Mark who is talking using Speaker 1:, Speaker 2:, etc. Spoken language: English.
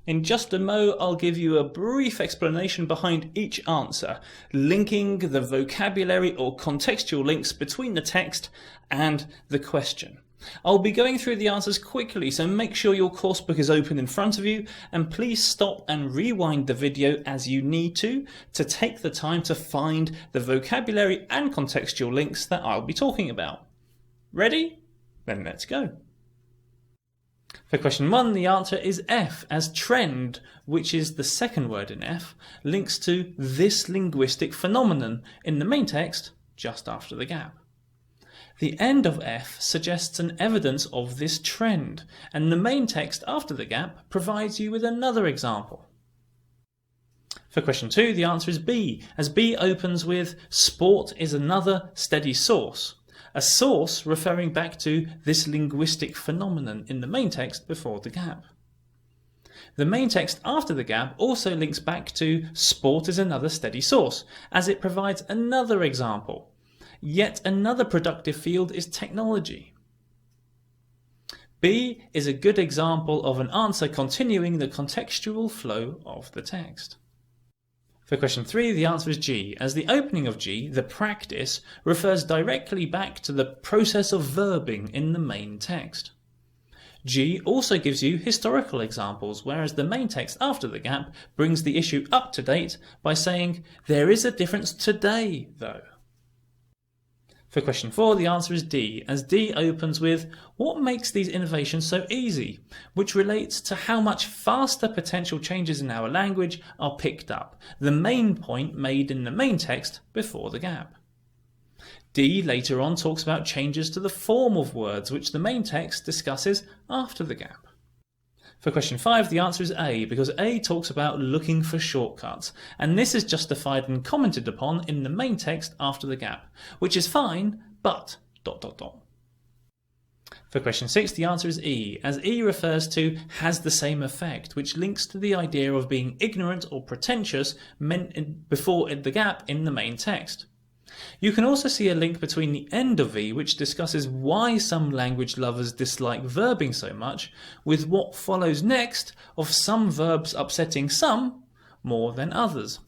Speaker 1: In just a mo, I'll give you a brief explanation behind each answer, linking the vocabulary or contextual links between the text and the question. I'll be going through the answers quickly, so make sure your coursebook is open in front of you, and please stop and rewind the video as you need to take the time to find the vocabulary and contextual links that I'll be talking about. Ready? Then let's go. For question 1, the answer is F, as trend, which is the second word in F, links to this linguistic phenomenon in the main text just after the gap. The end of F suggests an evidence of this trend, and the main text after the gap provides you with another example. For question 2, the answer is B, as B opens with sport is another steady source. A source referring back to this linguistic phenomenon in the main text before the gap. The main text after the gap also links back to sport is another steady source, as it provides another example. Yet another productive field is technology. B is a good example of an answer continuing the contextual flow of the text. For question 3, the answer is G, as the opening of G, the practice, refers directly back to the process of verbing in the main text. G also gives you historical examples, whereas the main text after the gap brings the issue up to date by saying, there is a difference today, though. For question 4, the answer is D, as D opens with what makes these innovations so easy, which relates to how much faster potential changes in our language are picked up, the main point made in the main text before the gap. D later on talks about changes to the form of words, which the main text discusses after the gap. For question 5, the answer is A, because A talks about looking for shortcuts, and this is justified and commented upon in the main text after the gap, which is fine, but ... For question 6, the answer is E, as E refers to has the same effect, which links to the idea of being ignorant or pretentious before the gap in the main text. You can also see a link between the end of V, which discusses why some language lovers dislike verbing so much, with what follows next of some verbs upsetting some more than others.